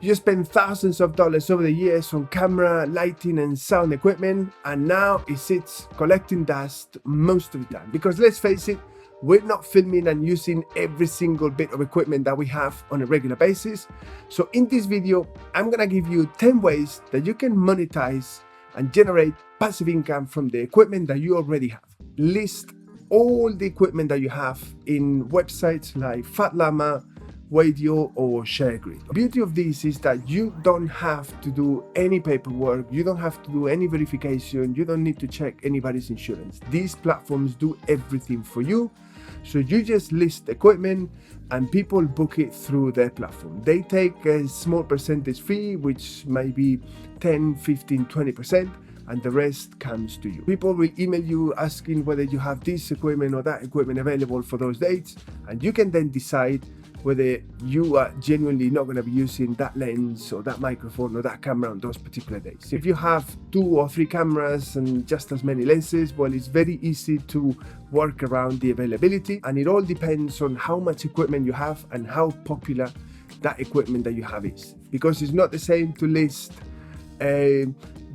You spend thousands of dollars over the years on camera, lighting and sound equipment, and now it sits collecting dust most of the time. Because let's face it, we're not filming and using every single bit of equipment that we have on a regular basis. So in this video, I'm gonna give you 10 ways that you can monetize and generate passive income from the equipment that you already have. List all the equipment that you have in websites like Fat Llama, Wadio or ShareGrid. The beauty of this is that you don't have to do any paperwork, you don't have to do any verification, you don't need to check anybody's insurance. These platforms do everything for you. So you just list equipment and people book it through their platform. They take a small percentage fee, which might be 10, 15, 20%. And the rest comes to you. People will email you asking whether you have this equipment or that equipment available for those dates, and you can then decide whether you are genuinely not going to be using that lens or that microphone or that camera on those particular days. If you have 2 or 3 cameras and just as many lenses, well, it's very easy to work around the availability, and it all depends on how much equipment you have and how popular that equipment that you have is. Because it's not the same to list a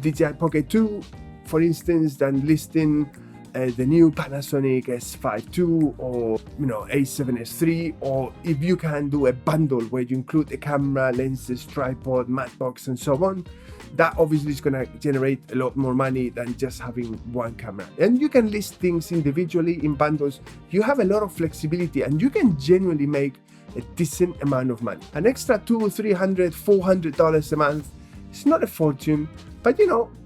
DJI Pocket 2, for instance, than listing the new Panasonic S5 II or A7S III, or if you can do a bundle where you include the camera, lenses, tripod, mat box and so on, that obviously is going to generate a lot more money than just having one camera. And you can list things individually in bundles. You have a lot of flexibility and you can genuinely make a decent amount of money. An extra $200, $300, $400 a month, it's not a fortune, but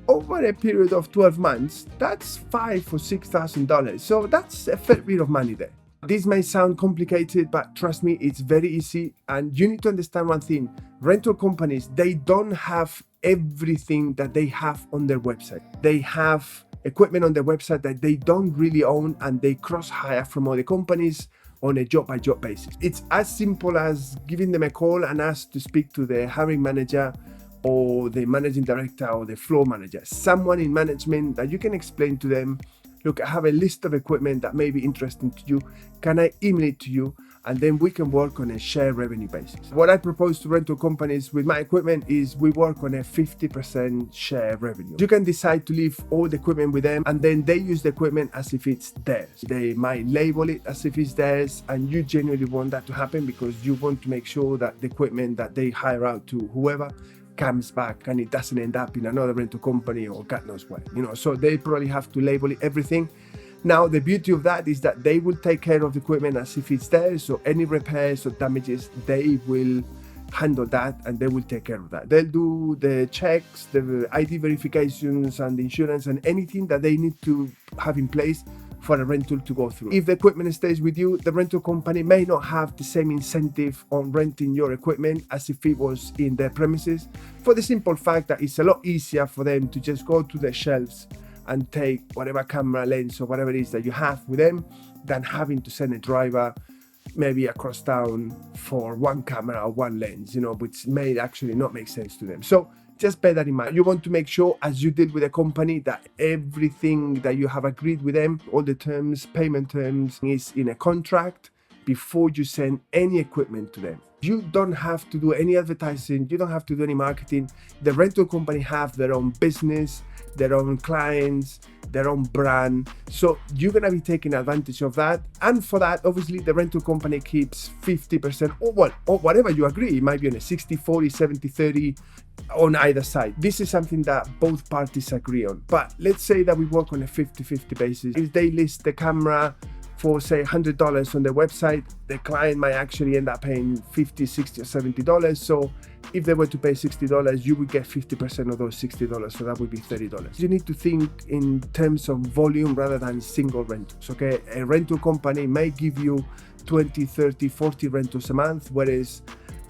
over a period of 12 months, that's $5,000 or $6,000. So that's a fair bit of money there. This may sound complicated, but trust me, it's very easy. And you need to understand one thing. Rental companies, they don't have everything that they have on their website. They have equipment on their website that they don't really own, and they cross hire from other companies on a job by job basis. It's as simple as giving them a call and ask to speak to the hiring manager or the managing director or the floor manager, someone in management that you can explain to them, look, I have a list of equipment that may be interesting to you. Can I email it to you? And then we can work on a share revenue basis. What I propose to rental companies with my equipment is we work on a 50% share revenue. You can decide to leave all the equipment with them, and then they use the equipment as if it's theirs. They might label it as if it's theirs, and you genuinely want that to happen because you want to make sure that the equipment that they hire out to whoever comes back and it doesn't end up in another rental company or God knows what, so they probably have to label it everything. Now, the beauty of that is that they will take care of the equipment as if it's theirs, so any repairs or damages, they will handle that and they will take care of that. They'll do the checks, the ID verifications and the insurance and anything that they need to have in place for a rental to go through. If the equipment stays with you, the rental company may not have the same incentive on renting your equipment as if it was in their premises, for the simple fact that it's a lot easier for them to just go to the shelves and take whatever camera, lens or whatever it is that you have with them than having to send a driver maybe across town for one camera or one lens, which may actually not make sense to them. So just bear that in mind. You want to make sure as you deal with a company that everything that you have agreed with them, all the terms, payment terms, is in a contract before you send any equipment to them. You don't have to do any advertising, you don't have to do any marketing. The rental company have their own business, their own clients, their own brand. So you're going to be taking advantage of that. And for that, obviously, the rental company keeps 50% or whatever you agree. It might be on a 60, 40, 70, 30 on either side. This is something that both parties agree on. But let's say that we work on a 50-50 basis. If they list the camera for say $100 on their website, the client might actually end up paying $50, $60 or $70. So if they were to pay $60, you would get 50% of those $60. So that would be $30. You need to think in terms of volume rather than single rentals. Okay, a rental company may give you 20, 30, 40 rentals a month, whereas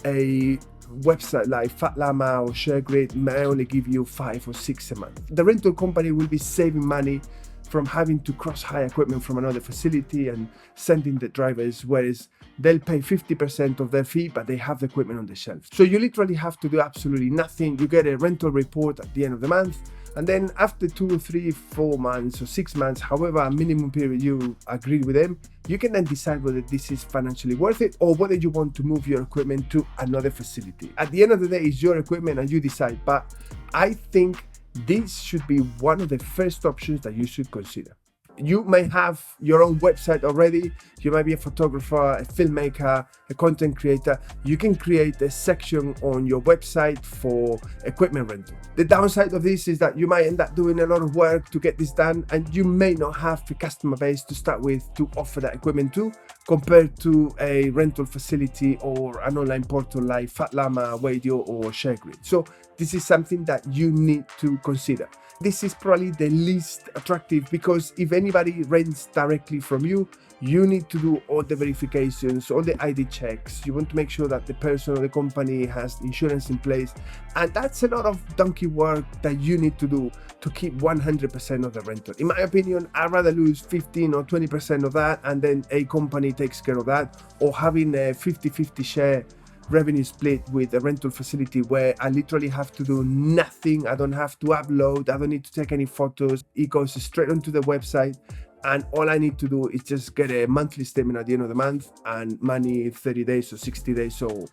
a website like Fat Llama or ShareGrid may only give you 5 or 6 a month. The rental company will be saving money from having to cross-hire equipment from another facility and sending the drivers, whereas they'll pay 50% of their fee, but they have the equipment on the shelf. So you literally have to do absolutely nothing. You get a rental report at the end of the month, And then after 2, 3, 4 months or 6 months, however minimum period you agree with them, you can then decide whether this is financially worth it or whether you want to move your equipment to another facility. At the end of the day, it's your equipment and you decide. But I think this should be one of the first options that you should consider. You may have your own website already. You might be a photographer, a filmmaker, a content creator. You can create a section on your website for equipment rental. The downside of this is that you might end up doing a lot of work to get this done, and you may not have a customer base to start with to offer that equipment to, compared to a rental facility or an online portal like Fat Llama, Wadio, or ShareGrid. So this is something that you need to consider. This is probably the least attractive because if anybody rents directly from you, you need to do all the verifications, all the ID checks. You want to make sure that the person or the company has insurance in place. And that's a lot of donkey work that you need to do to keep 100% of the rental. In my opinion, I'd rather lose 15 or 20% of that and then a company takes care of that, or having a 50-50 share revenue split with a rental facility where I literally have to do nothing. I don't have to upload. I don't need to take any photos. It goes straight onto the website. And all I need to do is just get a monthly statement at the end of the month and money 30 days or 60 days or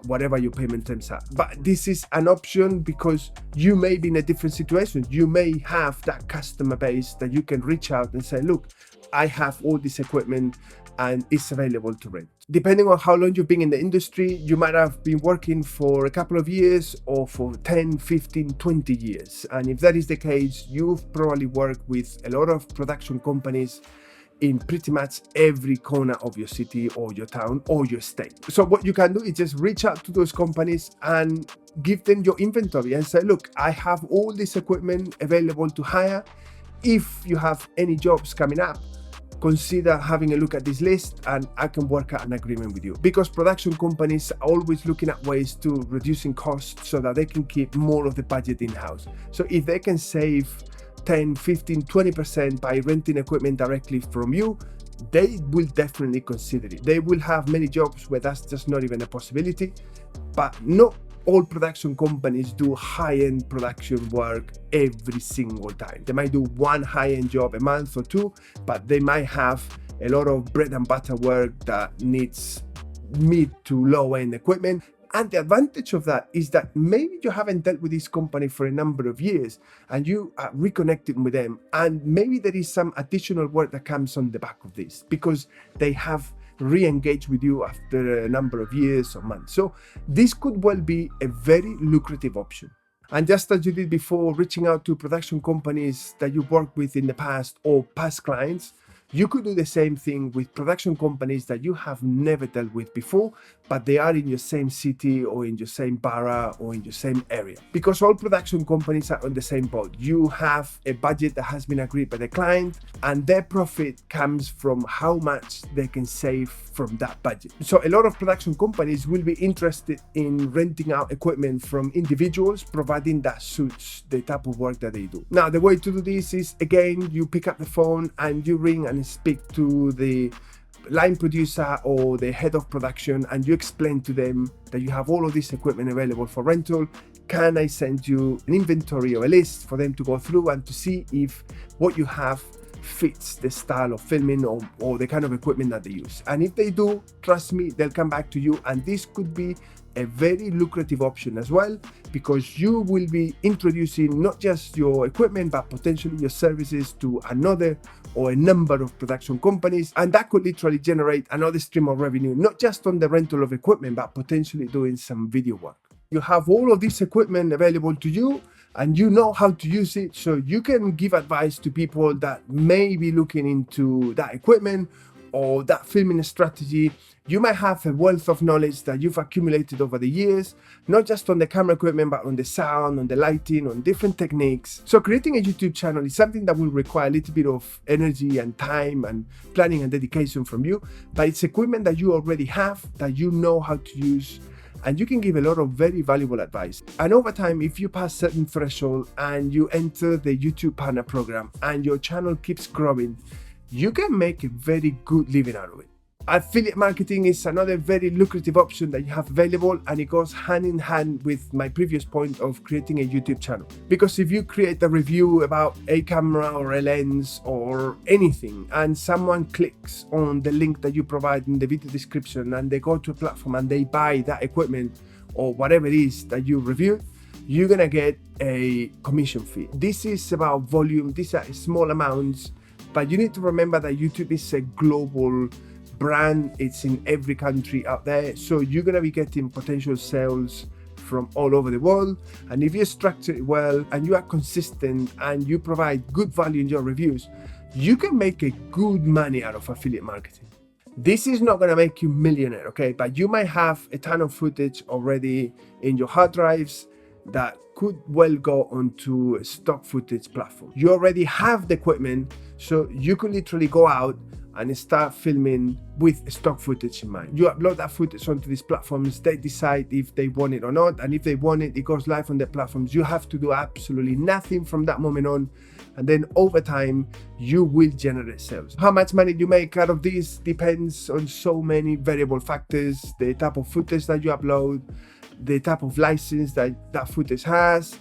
whatever your payment terms are. But this is an option because you may be in a different situation. You may have that customer base that you can reach out and say, look, I have all this equipment and it's available to rent. Depending on how long you've been in the industry, you might have been working for a couple of years or for 10, 15, 20 years. And if that is the case, you've probably worked with a lot of production companies in pretty much every corner of your city or your town or your state. So what you can do is just reach out to those companies and give them your inventory and say, look, I have all this equipment available to hire. If you have any jobs coming up, consider having a look at this list and I can work out an agreement with you, because production companies are always looking at ways to reducing costs so that they can keep more of the budget in-house. So if they can save 10, 15, 20% by renting equipment directly from you, they will definitely consider it. They will have many jobs where that's just not even a possibility, but not all production companies do high-end production work every single time. They might do one high-end job a month or two, but they might have a lot of bread and butter work that needs mid to low-end equipment. And the advantage of that is that maybe you haven't dealt with this company for a number of years and you are reconnecting with them, and maybe there is some additional work that comes on the back of this because they have re-engage with you after a number of years or months. So this could well be a very lucrative option. And just as you did before, reaching out to production companies that you worked with in the past or past clients, you could do the same thing with production companies that you have never dealt with before, but they are in your same city or in your same borough or in your same area. Because all production companies are on the same boat. You have a budget that has been agreed by the client, and their profit comes from how much they can save from that budget. So a lot of production companies will be interested in renting out equipment from individuals, providing that suits the type of work that they do. Now, the way to do this is, again, you pick up the phone and you ring and speak to the line producer or the head of production, and you explain to them that you have all of this equipment available for rental. Can I send you an inventory or a list for them to go through and to see if what you have fits the style of filming or the kind of equipment that they use? And if they do, trust me, they'll come back to you, and this could be a very lucrative option as well, because you will be introducing not just your equipment but potentially your services to another or a number of production companies, and that could literally generate another stream of revenue, not just on the rental of equipment but potentially doing some video work. You have all of this equipment available to you and you know how to use it, so you can give advice to people that may be looking into that equipment or that filming strategy. You might have a wealth of knowledge that you've accumulated over the years, not just on the camera equipment, but on the sound, on the lighting, on different techniques. So creating a YouTube channel is something that will require a little bit of energy and time and planning and dedication from you, but it's equipment that you already have, that you know how to use, and you can give a lot of very valuable advice. And over time, if you pass certain threshold and you enter the YouTube partner program and your channel keeps growing, you can make a very good living out of it. Affiliate marketing is another very lucrative option that you have available, and it goes hand in hand with my previous point of creating a YouTube channel. Because if you create a review about a camera or a lens or anything, and someone clicks on the link that you provide in the video description and they go to a platform and they buy that equipment or whatever it is that you reviewed, you're gonna get a commission fee. This is about volume, these are small amounts, but you need to remember that YouTube is a global brand. It's in every country out there, so you're gonna be getting potential sales from all over the world. And if you structure it well and you are consistent and you provide good value in your reviews, you can make a good money out of affiliate marketing. This is not gonna make you millionaire, okay? But you might have a ton of footage already in your hard drives that could well go onto a stock footage platform. You already have the equipment, so you could literally go out and start filming with stock footage in mind. You upload that footage onto these platforms, they decide if they want it or not, and if they want it, it goes live on their platforms. You have to do absolutely nothing from that moment on, and then over time, you will generate sales. How much money you make out of this depends on so many variable factors: the type of footage that you upload, the type of license that that footage has,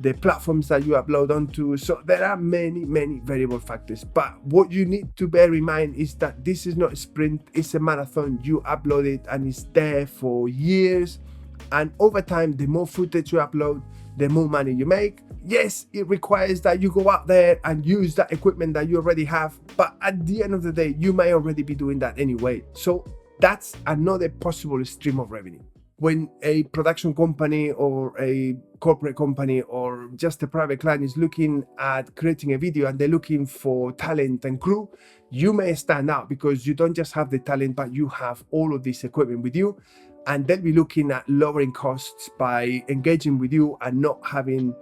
the platforms that you upload onto. So there are many variable factors, but what you need to bear in mind is that this is not a sprint, it's a marathon. You upload it and it's there for years, and over time, the more footage you upload, the more money you make. Yes, it requires that you go out there and use that equipment that you already have, but at the end of the day, you may already be doing that anyway. So that's another possible stream of revenue. When a production company or a corporate company or just a private client is looking at creating a video and they're looking for talent and crew, you may stand out because you don't just have the talent, but you have all of this equipment with you, and they'll be looking at lowering costs by engaging with you and not having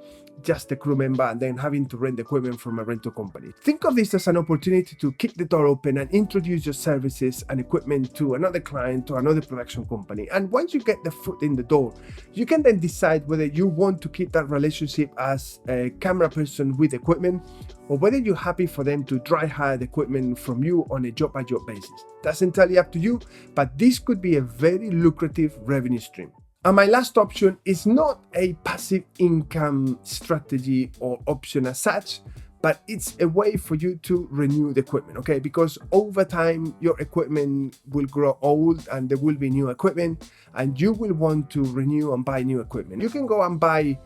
just a crew member and then having to rent equipment from a rental company. Think of this as an opportunity to kick the door open and introduce your services and equipment to another client or another production company. And once you get the foot in the door, you can then decide whether you want to keep that relationship as a camera person with equipment, or whether you're happy for them to dry hire the equipment from you on a job-by-job basis. That's entirely up to you, but this could be a very lucrative revenue stream. And my last option is not a passive income strategy or option as such, but it's a way for you to renew the equipment, okay? Because over time, your equipment will grow old and there will be new equipment, and you will want to renew and buy new equipment. You can go and buy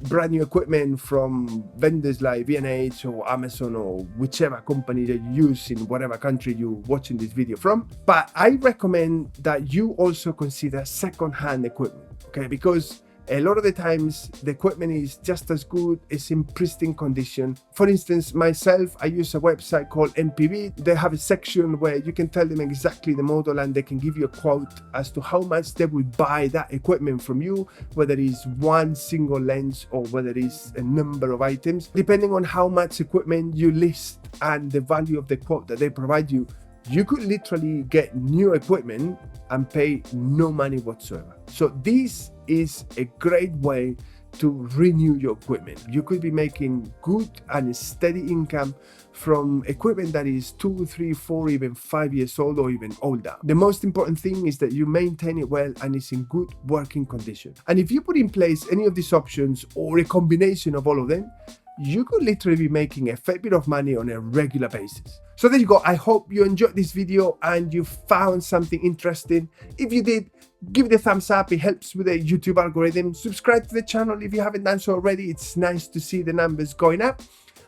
brand new equipment from vendors like V&H or Amazon or whichever company that you use in whatever country you're watching this video from. But I recommend that you also consider second-hand equipment, okay? Because a lot of the times the equipment is just as good, it's in pristine condition. For instance, myself, I use a website called MPV. They have a section where you can tell them exactly the model and they can give you a quote as to how much they would buy that equipment from you, whether it's one single lens or whether it's a number of items. Depending on how much equipment you list and the value of the quote that they provide you, you could literally get new equipment and pay no money whatsoever. So this is a great way to renew your equipment. You could be making good and steady income from equipment that is 2, 3, 4, even 5 years old or even older. The most important thing is that you maintain it well and it's in good working condition. And if you put in place any of these options or a combination of all of them, you could literally be making a fair bit of money on a regular basis. So there you go. I hope you enjoyed this video and you found something interesting. If you did, give it a thumbs up. It helps with the YouTube algorithm. Subscribe to the channel if you haven't done so already. It's nice to see the numbers going up.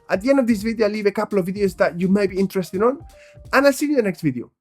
At the end of this video, I'll leave a couple of videos that you may be interested in, and I'll see you in the next video.